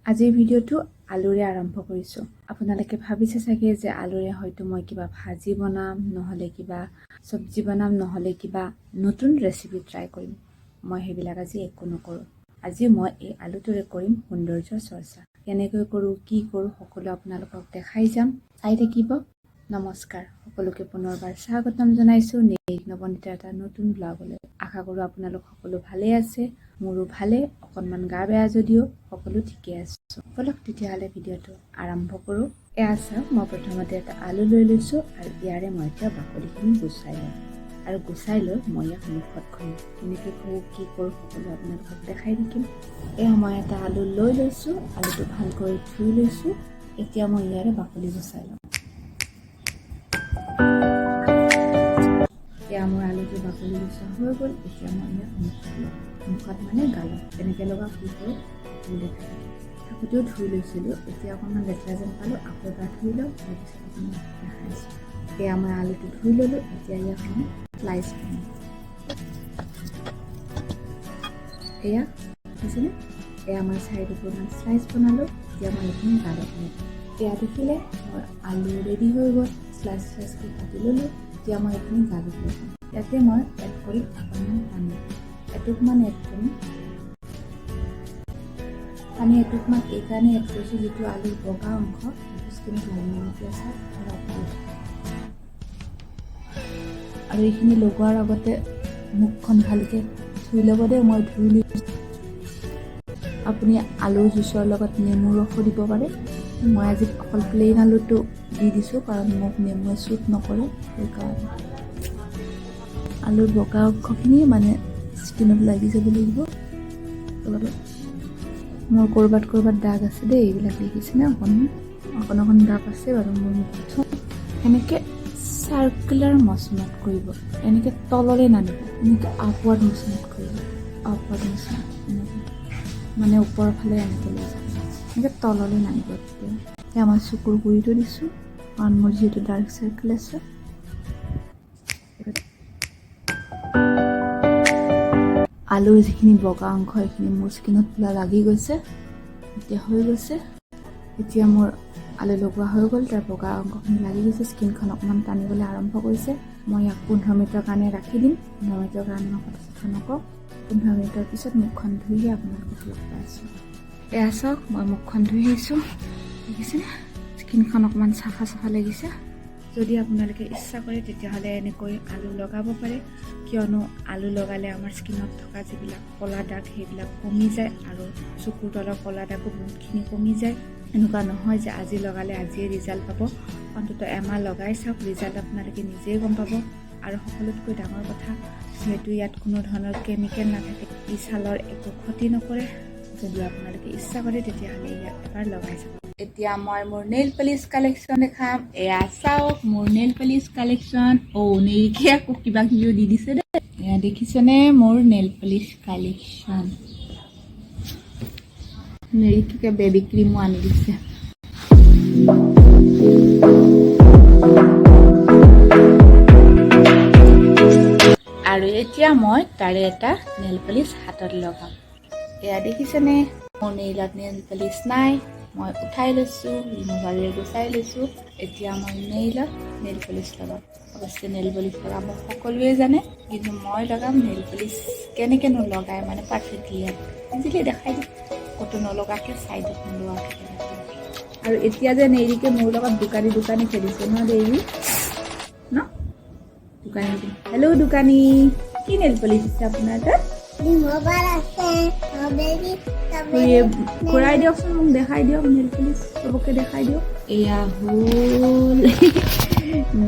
আজিৰ ভিডিঅ'টো আলুৰে আৰম্ভ কৰিছোঁ। আপোনালোকে ভাবিছে চাগে যে আলুৰে হয়তো মই কিবা ভাজি বনাম, নহ'লে কিবা চব্জি বনাম, নহ'লে কিবা নতুন ৰেচিপি ট্ৰাই কৰিম। মই সেইবিলাক আজি একো নকৰোঁ। আজি মই এই আলুটোৰে কৰিম সৌন্দৰ্য চৰ্চা। কেনেকৈ কৰোঁ, কি কৰোঁ সকলো আপোনালোকক দেখাই যাম। চাই থাকিব। নমস্কাৰ, সকলোকে পুনৰবাৰ স্বাগতম জনাইছোঁ নেৰিক নৱনীতাৰ এটা নতুন ব্লগলৈ। আশা কৰোঁ আপোনালোক সকলো ভালে আছে, মোৰো ভালে, অকণমান গা বেয়া যদিও সকলো ঠিকে আছে। বলক তেতিয়াহ'লে ভিডিঅ'টো আৰম্ভ কৰোঁ। এয়া চাওক, মই প্ৰথমতে এটা আলু লৈ লৈছোঁ আৰু ইয়াৰে মই এতিয়া বাকলিখিনি গুচাই লওঁ আৰু গুচাই লৈ মই ইয়াক মুখত ঘঁহিম। কেনেকৈ কৰোঁ, কি কৰোঁ সকলো আপোনালোকক দেখাই থাকিম। এয়া মই এটা আলু লৈ লৈছোঁ, আলুটো ভালকৈ ধুই লৈছোঁ। এতিয়া মই ইয়াৰে বাকলি গুচাই লওঁ। এতিয়া মোৰ আলুটো বাকলি গুচোৱা হৈ গ'ল। এতিয়া মই ইয়াক মুখত লওঁ, মুখত মানে গালত কেনেকৈ লগাওঁ, কি কৰোঁ সকলো দেখাই থাকিম। থাকোঁতেও ধুই লৈছিলোঁ, এতিয়া অকণমান লেতেৰা যেন পালোঁ, আকৌ এবাৰ ধুই লওঁ, তাৰপিছত অকণমান দেখাইছোঁ। এয়া মই আলুটো ধুই ল'লোঁ। এতিয়া ইয়াক মই স্লাইচ বনাম। এয়া দেখিছেনে, এয়া মই চাৰিটুকুৰমান স্লাইচ বনালোঁ। এতিয়া মই এইখিনি গালত লওঁ। এয়া দেখিলে মোৰ আলু ৰেডি হৈ গ'ল, স্লাইচ স্লাইচকৈ কাটি ল'লোঁ। এতিয়া মই এইখিনি গালত লগাম। ইয়াতে মই এড কৰিম অকণমান পানী, এটুকমান এড কৰিম। পানী এটুকমান এইকাৰণে এড কৰিছোঁ, যিটো আলুৰ বগা অংশ স্কিনত লাগি আছে আৰু এইখিনি লগোৱাৰ আগতে মুখখন ভালকৈ ধুই ল'ব দেই। মই ধুই লৈছোঁ। আপুনি আলুৰ জুচৰ লগত নেমু ৰসো দিব পাৰে। মই আজি অকল প্লেইন আলুটো দি দিছোঁ, কাৰণ মোক নেমুৱে চুট নকৰে, সেইকাৰণে। আলুৰ বগা অংশখিনি মানে স্কিনত লাগি যাব লাগিব। মোৰ ক'ৰবাত দাগ আছে দেই, এইবিলাক দেখিছেনে, অকণ দাগ আছে বাৰু মোৰ মুখত। এনেকৈ চাৰ্কুলাৰ মচনত কৰিব, এনেকৈ তললৈ নানিব, এনেকৈ আপৱাৰ্ড মচনত কৰিব, আপৱাৰ্ড মচনত এনেকৈ মানে ওপৰৰ ফালে এনেকৈ লৈ যাব, এনেকৈ তললৈ নানিব। এতিয়া মই চকুৰ গুৰিটো দিছোঁ, কাৰণ মোৰ যিহেতু ডাৰ্ক চাৰ্কেল আছে। আলুৰ যিখিনি বগা অংশ সেইখিনি মোৰ স্কিনত পুৰা লাগি গৈছে, এতিয়া হৈ গৈছে। এতিয়া মোৰ আলু লগোৱা হৈ গ'ল, তাৰ বগা অংশখিনি লাগি গৈছে, স্কিনখন অকণমান টানিবলৈ আৰম্ভ কৰিছে। মই ইয়াক 15 মিনিটৰ কাৰণে ৰাখি দিম। 15 মিনিটৰ কাৰণে মই কথা নকওঁ। 15 মিনিটৰ পিছত মুখখন ধুইহে আপোনালোকক লগ পাইছোঁ। এয়া চাওক, মই মুখখন ধুই আহিছোঁ, দেখিছেনে, স্কিনখন অকণমান চাফা চাফা লাগিছে। যদি আপোনালোকে ইচ্ছা কৰে তেতিয়াহ'লে এনেকৈ আলু লগাব পাৰে, কিয়নো আলু লগালে আমাৰ স্কিনত থকা যিবিলাক ক'লা দাগ সেইবিলাক কমি যায় আৰু চকুৰ তলৰ ক'লা দাগো বহুতখিনি কমি যায়। এনেকুৱা নহয় যে আজি লগালে আজিয়ে ৰিজাল্ট পাব। অন্ততঃ এমাহ লগাই চাওক, ৰিজাল্ট আপোনালোকে নিজেই গম পাব। আৰু সকলোতকৈ ডাঙৰ কথা, যিহেতু ইয়াত কোনো ধৰণৰ কেমিকেল নাথাকে, ই ছালৰ একো ক্ষতি নকৰে। যদি আপোনালোকে ইচ্ছা কৰে তেতিয়াহ'লে ইয়াত এবাৰ লগাই চাব। এতিয়া মই মোৰ নেইল পলিচ কালেকশ্যন দেখাম। এয়া চাওক মোৰ নেইল পলিচ কালেকশ্যন। নেৰিকে আকৌ কিবা কিবিও দি দিছে দেই। এয়া দেখিছেনে মোৰ নেইল পলিচ কালেকশ্যন। নেৰিকে বেবী ক্ৰীমো আনি দিছে। আৰু এতিয়া মই তাৰে এটা নেইল পলিচ হাতত লগাম। এয়া দেখিছেনে, মোৰ নেইলত নেইল পলিচ নাই, মই উঠাই লৈছোঁ, ৰিমুভাৰেৰে গুচাই লৈছোঁ। এতিয়া মই নেইলত নেইল পলিচ লগাম। অৱশ্যে নেইল পলিচ লগাব সকলোৱে জানে, কিন্তু মই লগাম নেইল পলিচ কেনেকৈনো লগাই মানে পাৰফেক্টলি ইজিলি দেখাই দিম, ক'তো নলগাকৈ ছাইডত নলোৱাকৈ। আৰু এতিয়া যে নেৰিকে মোৰ লগত দোকানী খেলিছে ন দেৰি ন, দোকানী। হেল্ল' দোকানী, কি নেইল পলিচ আছে আপোনাৰ তাত? ঘূৰাই দিয়কচোন, মোক দেখাই দিয়ক নেইল পলিচ, চবকে দেখাই দিয়ক। এয়া হ'ল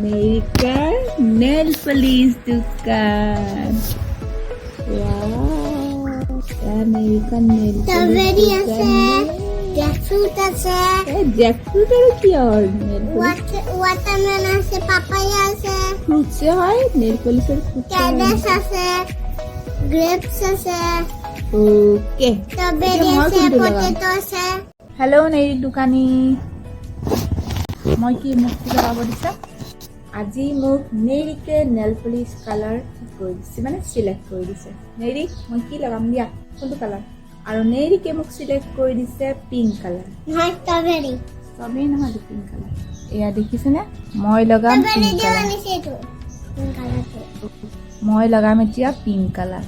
নেৰিকাৰ নেইল পলিচ দোকান। নেৰিকাৰ নেইল জেকফ্ৰুট আছে, জেকফ্ৰুট আৰু কিহৰ নেইল পলিচ? ওয়াটারমেলন আছে, পাপায়া আছে, ফ্রুটসে হয় নেইল পলিশের, ক্যাবেজ আছে, গ্রেপস আছে, ওকে, স্ট্রবেরি আছে, পটেটো আছে। হেল্ল' নেৰিক দোকানী, মই কি মোক কি লগাব দিছে? আজি মোক নেৰিকে নেইল পলিচ কালাৰ ঠিক কৰি দিছে, মানে চিলেক্ট কৰি দিছে। নেৰিক মই কি লগাম দিয়া, কোনটো কালাৰ? আৰু নেৰিকে মোক চিলেক্ট কৰি দিছে পিংক কালাৰ নহয় ষ্ট্ৰবেৰী ষ্ট্ৰবেৰী নহয় পিংক কালাৰ এয়া দেখিছেনে মই লগাম পিংক কালাৰ মই লগাম এতিয়া পিংক কালাৰ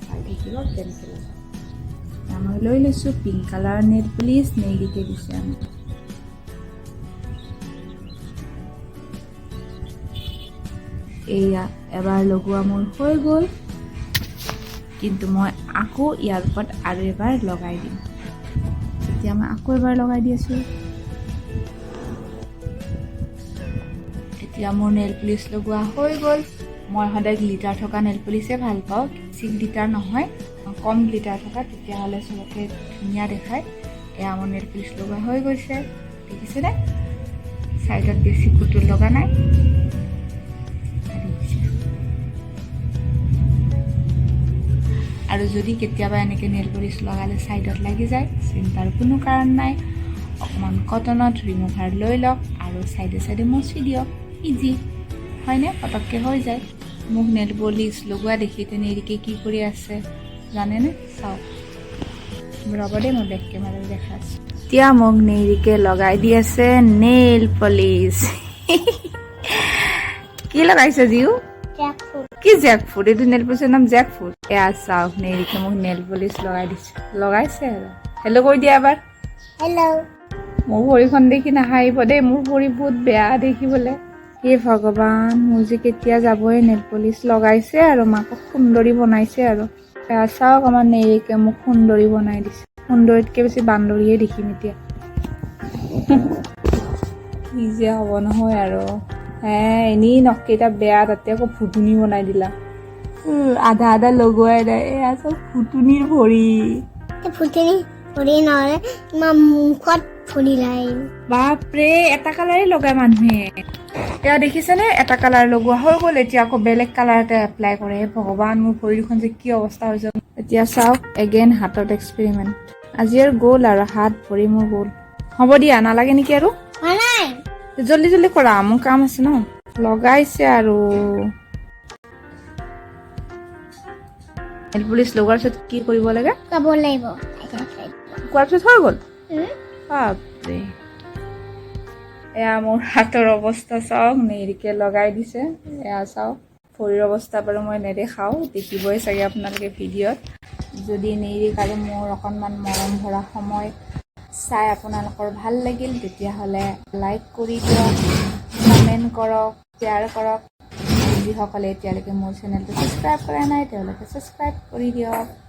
চাই দেখিব কেনেকৈ লগাম মই লৈ লৈছোঁ পিংক কালাৰ নেল পলিচ নেৰিকে দিছে আমাক এয়া এবাৰ লগোৱা মোৰ হৈ গ'ল কিন্তু মই আকৌ ইয়াৰ ওপৰত আৰু এবাৰ লগাই দিম এতিয়া মই আকৌ এবাৰ লগাই দি আছোঁ এতিয়া মোৰ নেল পলিচ লগোৱা হৈ গ'ল মই সদায় গ্লিটাৰ থকা নেল পলিচে ভাল পাওঁ বেছি গ্লিটাৰ নহয় কম গ্লিটাৰ থকা তেতিয়াহ'লে চবকে ধুনীয়া দেখায় এয়া মোৰ নেল পলিচ লগোৱা হৈ গৈছে দেখিছেনে চাইডত বেছি পুতুল লগা নাই আৰু যদি কেতিয়াবা এনেকৈ নেল পলিচ লগালে ছাইডত লাগি যায় চিন্তাৰ কোনো কাৰণ নাই অকণমান কটনত ৰিমুভাৰ লৈ লওক আৰু চাইডে চাইডে মচি দিয়ক ইজি হয়নে পটককৈ হৈ যায় মোক নেল পলিচ লগোৱা দেখি নেৰিকে কি কৰি আছে জানেনে চাওক ৰ'ব দেই মই বেক কেমেৰাত দেখাইছোঁ এতিয়া মোক নেৰিকে লগাই দি আছে নেল পলিচ কি লগাইছে জিউ কি জেকফ্ৰুট এইটো নেল পলিচৰ নাম জেকফ্ৰুট এয়া চাওক নেৰিকে মোক নেল পলিচ লগাই দিছে লগাইছে আৰু হেল্ল' কৈ দিয়া এবাৰ হেল্ল' মোৰ ভৰিখন দেখি নাহাৰিব দেই মোৰ ভৰি বহুত বেয়া দেখিবলৈ হে ভগৱান মোৰ যে কেতিয়া যাবই নেল পলিচ লগাইছে আৰু মাকক সুন্দৰী বনাইছে আৰু এয়া চাওক আমাৰ নেৰিকে মোক সুন্দৰী বনাই দিছে সুন্দৰীতকৈ বেছি বান্দৰীয়ে দেখিম এতিয়া কি যে হ'ব নহয় আৰু এনেই নখকেইটা বেয়া তাতে আকৌ ফুটুনি বনাই দিলা আধা আধা লগোৱাই নাই এয়া চব ফুটুনিৰ ভৰি ফুটনি ফুৰি নহ'লে তোমাৰ মুখত ফুলি লাই বাপৰে এটা কালাৰে লগাই মানুহে এয়া দেখিছেনে এটা কালাৰ লগোৱা হৈ গ'ল এতিয়া আকৌ বেলেগ কালাৰ এটা এপ্লাই কৰে ভগৱান মোৰ ভৰিখন যে কি অৱস্থা হৈছে এতিয়া চাওক এগেইন হাতত এক্সপেৰিমেণ্ট আজি আৰু গ'ল আৰু হাত ভৰি মোৰ গ'ল হ'ব দিয়া নালাগে নেকি আৰু জল্দি জল্দি কৰা মোৰ কাম আছে ন লগাইছে আৰু নেল পলিচ লগোৱাৰ পিছত কি কৰিব লাগে ক'ব লাগিব কোৱাৰ পিছত হৈ গ'ল বাপৰে এয়া মোৰ হাতৰ অৱস্থা চাওক নেৰিকে লগাই দিছে এয়া চাওক ভৰিৰ অৱস্থা বাৰু মই নেদেখাওঁ দেখিবই চাগে আপোনালোকে ভিডিঅ'ত যদি নেৰিক আৰু মোৰ অকণমান মৰম ভৰা সময় চাই আপোনালোকৰ ভাল লাগিল তেতিয়াহ'লে লাইক কৰি দিয়ক কমেণ্ট কৰক শ্বেয়াৰ কৰক যিসকলে এতিয়ালৈকে মোৰ চেনেলটো ছাবস্ক্ৰাইব কৰা নাই তেওঁলোকে ছাবস্ক্ৰাইব কৰি দিয়ক